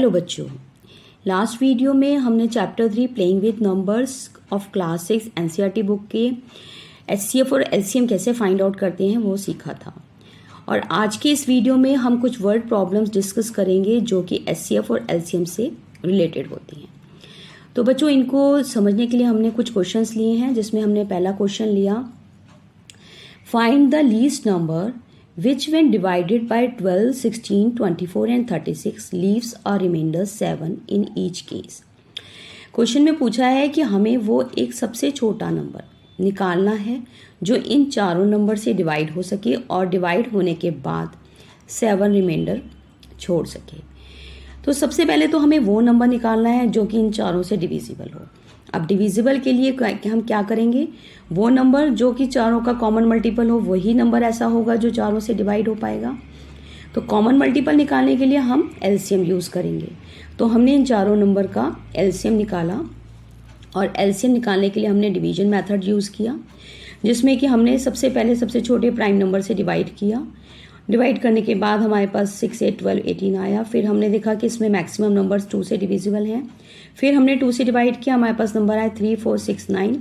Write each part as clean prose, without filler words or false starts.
Hello बच्चों, last video में हमने chapter 3 playing with numbers of class 6 NCERT book के एचसीएफ और एलसीएम कैसे फाइंड आउट करते हैं वो सीखा था। और आज के इस वीडियो में हम कुछ वर्ड प्रॉब्लम्स डिस्कस करेंगे जो कि एचसीएफ और एलसीएम से रिलेटेड होती हैं। तो बच्चों, इनको समझने के लिए हमने कुछ क्वेश्चंस लिए हैं, जिसमें हमने पहला क्वेश्चन लिया, find the least number which when divided by 12, 16, 24 and 36 leaves a remainder 7 in each case। Question में पूछा है कि हमें वो एक सबसे छोटा नंबर निकालना है जो इन चारों नंबर से डिवाइड हो सके और डिवाइड होने के बाद 7 रिमाइंडर छोड़ सके। तो सबसे पहले तो हमें वो नंबर निकालना है जो कि इन चारों से डिविजिबल हो। अब डिविजिबल के लिए हम क्या करेंगे, वो नंबर जो कि चारों का कॉमन मल्टीपल हो वही नंबर ऐसा होगा जो चारों से डिवाइड हो पाएगा। तो कॉमन मल्टीपल निकालने के लिए हम एलसीएम यूज़ करेंगे। तो हमने इन चारों नंबर का एलसीएम निकाला और एलसीएम निकालने के लिए हमने डिवीजन मेथड यूज़ किया, जिसमें कि हमने सबसे पहले सबसे छोटे प्राइम नंबर से डिवाइड किया। डिवाइड करने के बाद हमारे पास 6, 8, 12, 18 आया। फिर हमने देखा कि इसमें मैक्सिमम नंबर्स 2 से डिविजिबल हैं। फिर हमने 2 से डिवाइड किया, हमारे पास नंबर आया 3, 4, 6, 9।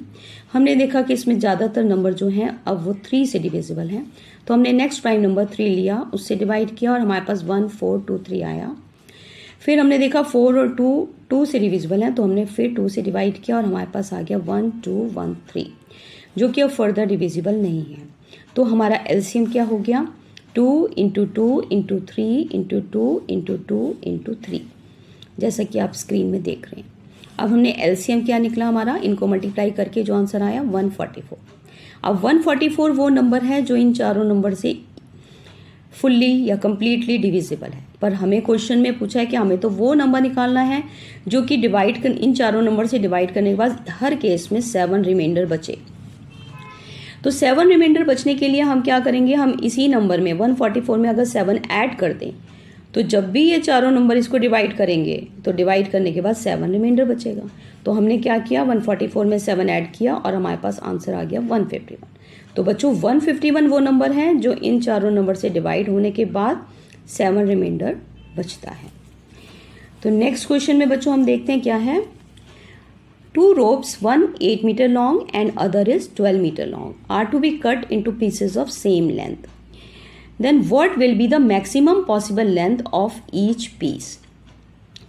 हमने देखा कि इसमें ज़्यादातर नंबर जो हैं अब वो 3 से डिविजिबल हैं। तो हमने नेक्स्ट प्राइम नंबर 3 लिया, उससे डिवाइड किया और हमारे पास 1, 4, 2, 3 आया। फिर हमने देखा 4 और 2 से डिविजिबल हैं, तो हमने फिर 2 से डिवाइड किया और हमारे पास आ गया 1, 2, 1, 3, जो कि अब फर्दर डिविजिबल नहीं है। तो हमारा एलसीएम क्या हो गया, 2 × 2 × 3 × 2 × 2 × 3, जैसा कि आप स्क्रीन में देख रहे हैं। अब हमने एलसीएम क्या निकला हमारा, इनको मल्टीप्लाई करके जो आंसर आया 144। अब 144 वो नंबर है जो इन चारों नंबर से फुल्ली या कंप्लीटली डिविजिबल है। पर हमें क्वेश्चन में पूछा है कि हमें तो वो नंबर निकालना है जो कि इन चारों नंबर से डिवाइड करने के बाद हर केस में 7 रिमाइंडर बचे। तो 7 रिमाइंडर बचने के लिए हम क्या करेंगे, हम इसी नंबर में 144 में अगर 7 ऐड कर दें तो जब भी ये चारों नंबर इसको डिवाइड करेंगे तो डिवाइड करने के बाद 7 रिमाइंडर बचेगा। तो हमने क्या किया, 144 में 7 ऐड किया और हमारे पास आंसर आ गया 151। तो बच्चों 151 वो नंबर है जो इन चारों नंबर से डिवाइड होने के बाद 7 रिमाइंडर बचता है। तो नेक्स्ट क्वेश्चन में बच्चों हम देखते हैं क्या है, 2 ropes, one 8 meter long and other is 12 meter long, are to be cut into pieces of same length. Then what will be the maximum possible length of each piece?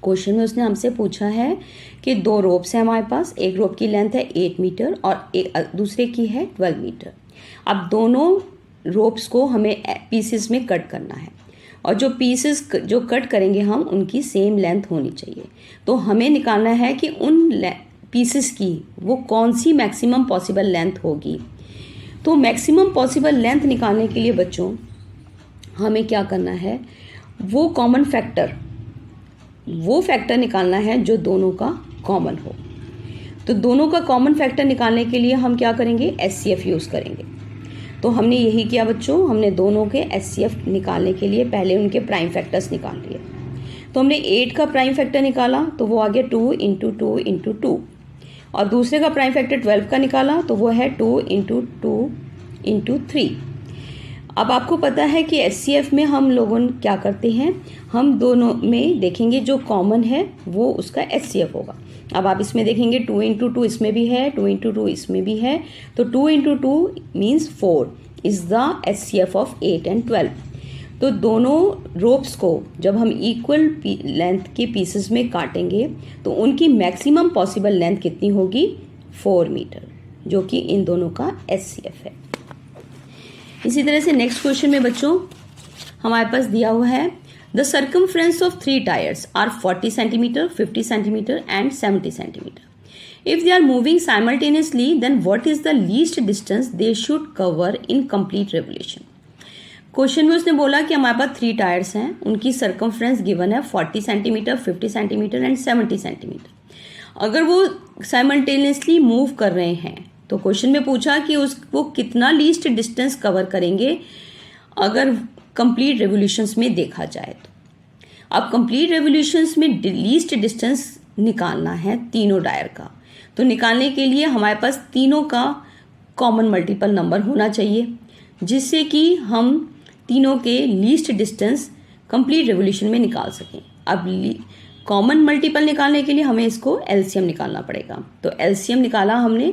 Question में उसने हमसे पूछा है कि 2 रोप्स हैं हमारे पास, एक रोप की लेंथ है 8 मीटर और दूसरे की है 12 मीटर। अब दोनों रोप्स को हमें पीसेस में कट करना है और जो पीसेस जो कट करेंगे हम उनकी सेम लेंथ होनी चाहिए। तो हमें निकालना है कि उन पीसेस की वो कौन सी मैक्सिमम पॉसिबल लेंथ होगी। तो मैक्सिमम पॉसिबल लेंथ निकालने के लिए बच्चों हमें क्या करना है, वो कॉमन फैक्टर, वो फैक्टर निकालना है जो दोनों का कॉमन हो। तो दोनों का कॉमन फैक्टर निकालने के लिए हम क्या करेंगे, एचसीएफ यूज़ करेंगे। तो हमने यही किया बच्चों, हमने दोनों के एचसीएफ निकालने के लिए पहले उनके प्राइम फैक्टर्स निकाल लिए। तो हमने 8 का प्राइम फैक्टर निकाला तो वो आ गया 2 × 2 × 2 और दूसरे का प्राइम फैक्टर 12 का निकाला तो वो है 2 × 2 × 3। अब आपको पता है कि एचसीएफ में हम लोगों क्या करते हैं, हम दोनों में देखेंगे जो कॉमन है वो उसका एचसीएफ होगा। अब आप इसमें देखेंगे 2 × 2 इसमें भी है, 2 × 2 इसमें भी है, तो 2 × 2 means 4 is the HCF of 8 and 12। तो दोनों रोप्स को जब हम इक्वल लेंथ के पीसेस में काटेंगे तो उनकी मैक्सिमम पॉसिबल लेंथ कितनी होगी, 4 मीटर, जो कि इन दोनों का एचसीएफ है। इसी तरह से नेक्स्ट क्वेश्चन में बच्चों हमारे पास दिया हुआ है, the circumference of 3 tyres are 40 centimetre, 50 centimetre and 70 centimetre. If they are moving simultaneously then what is the least distance they should cover in complete revolution. Question में उसने बोला कि हमारे पास 3 टायर्स हैं, उनकी सर्कमफ्रेंस गिवन है 40 सेंटीमीटर, 50 सेंटीमीटर एंड 70 सेंटीमीटर। अगर वो साइमल्टेनियसली मूव कर रहे हैं तो क्वेश्चन में पूछा कि वो कितना लीस्ट डिस्टेंस कवर करेंगे अगर कंप्लीट रेवोल्यूशंस में देखा जाए। तो अब कंप्लीट रेवोल्यूशंस में लीस्ट डिस्टेंस निकालना है तीनों टायर का। तो निकालने के लिए हमारे पास तीनों का कॉमन मल्टीपल नंबर होना चाहिए, जिससे कि हम तीनों के लीस्ट डिस्टेंस कंप्लीट रेवोल्यूशन में निकाल सकें। अब कॉमन मल्टीपल निकालने के लिए हमें इसको एलसीएम निकालना पड़ेगा। तो एलसीएम निकाला हमने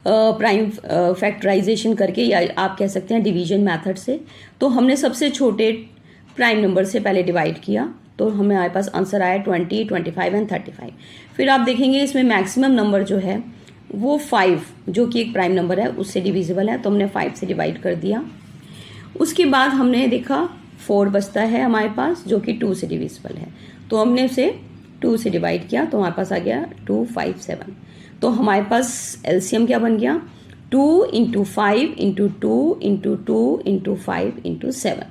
प्राइम फैक्टराइजेशन करके, या आप कह सकते हैं डिवीजन मेथड से। तो हमने सबसे छोटे प्राइम नंबर से पहले डिवाइड किया, तो हमारे पास आंसर आया 20, 25 एंड 35। फिर आप देखेंगे इसमें मैक्सिमम नंबर जो है वो 5, जो कि एक प्राइम नंबर है, उससे डिविजिबल है, तो हमने 5 से डिवाइड कर दिया। उसके बाद हमने देखा 4 बचता है हमारे पास, जो कि 2 से डिविजिबल है, तो हमने उसे 2 से डिवाइड किया, तो हमारे पास आ गया 2, 5, 7। तो हमारे पास एलसीएम क्या बन गया, 2 × 5 × 2 × 2 × 5 × 7,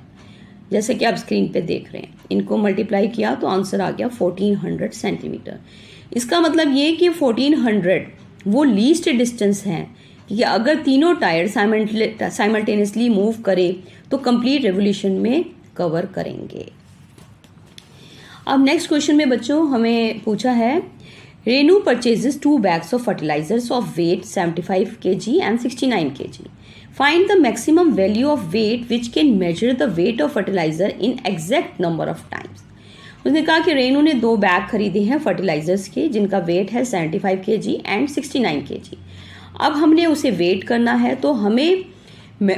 जैसे कि आप स्क्रीन पे देख रहे हैं। इनको मल्टीप्लाई किया तो आंसर आ गया 1400 सेंटीमीटर। इसका मतलब ये कि 1400 वो लीस्ट डिस्टेंस है कि अगर तीनों टायर साइमल्टेनियसली मूव करे तो कंप्लीट रेवोल्यूशन में कवर करेंगे। अब नेक्स्ट क्वेश्चन में बच्चों हमें पूछा है, Renu purchases 2 bags of fertilizers of weight 75 kg and 69 kg. Find the maximum value of weight which can measure the weight of fertilizer in exact number of times. उसने कहा कि रेनू ने 2 बैग खरीदे हैं फर्टिलाइजर्स के, जिनका वेट है 75 kg एंड 69 kg। अब हमने उसे वेट करना है, तो हमें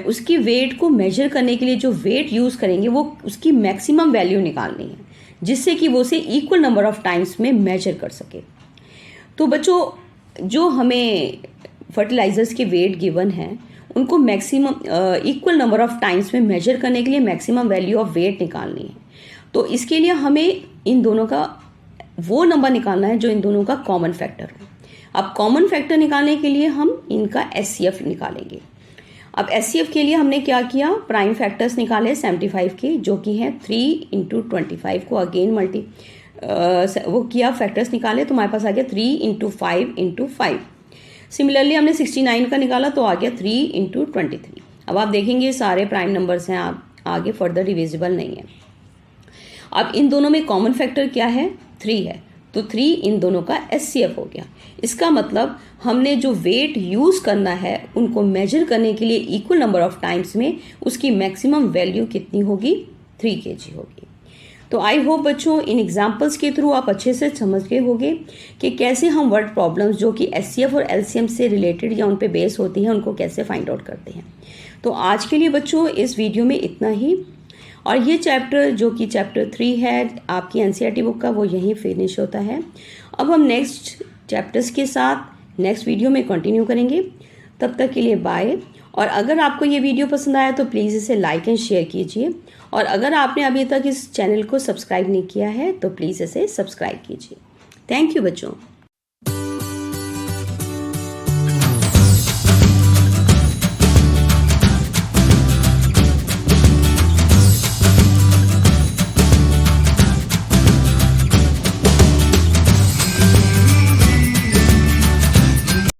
उसकी वेट को मेजर करने के लिए जो वेट यूज़ करेंगे वो उसकी मैक्सिमम वैल्यू निकालनी है, जिससे कि वो उसे इक्वल नंबर ऑफ टाइम्स में मेजर कर सके। तो बच्चों जो हमें फर्टिलाइजर्स के वेट गिवन हैं उनको maximum equal number of times में मेजर करने के लिए मैक्सिमम वैल्यू ऑफ वेट निकालनी है। तो इसके लिए हमें इन दोनों का वो नंबर निकालना है जो इन दोनों का कॉमन फैक्टर हो। अब कॉमन फैक्टर निकालने के लिए हम इनका एचसीएफ निकालेंगे। अब एचसीएफ के लिए हमने क्या किया, प्राइम फैक्टर्स निकाले 75 के, जो कि हैं 3 × 25 को अगेन वो किया, फैक्टर्स निकाले, तो हमारे पास आ गया 3 × 5 × 5। सिमिलरली हमने 69 का निकाला तो आ गया 3 × 23। अब आप देखेंगे सारे प्राइम नंबर्स हैं, आप आगे फर्दर डिविजिबल नहीं है। अब इन दोनों में कॉमन फैक्टर क्या है, 3 है, तो 3 इन दोनों का एचसीएफ हो गया। इसका मतलब हमने जो वेट यूज़ करना है उनको मेजर करने के लिए इक्वल नंबर ऑफ टाइम्स में उसकी मैक्सिमम वैल्यू कितनी होगी, 3 kg होगी। तो आई होप बच्चों इन एग्जाम्पल्स के थ्रू आप अच्छे से समझ गए होंगे कि कैसे हम वर्ड प्रॉब्लम्स जो कि एचसीएफ और एलसीएम से रिलेटेड या उन पे बेस होती हैं उनको कैसे फाइंड आउट करते हैं। तो आज के लिए बच्चों इस वीडियो में इतना ही, और ये चैप्टर जो कि चैप्टर 3 है आपकी एनसीईआरटी बुक का, वो यहीं फिनिश होता है। अब हम नेक्स्ट चैप्टर्स के साथ नेक्स्ट वीडियो में कंटिन्यू करेंगे। तब तक के लिए बाय। और अगर आपको ये वीडियो पसंद आया तो प्लीज़ इसे लाइक एंड शेयर कीजिए, और अगर आपने अभी तक इस चैनल को सब्सक्राइब नहीं किया है तो प्लीज़ इसे सब्सक्राइब कीजिए। थैंक यू बच्चों।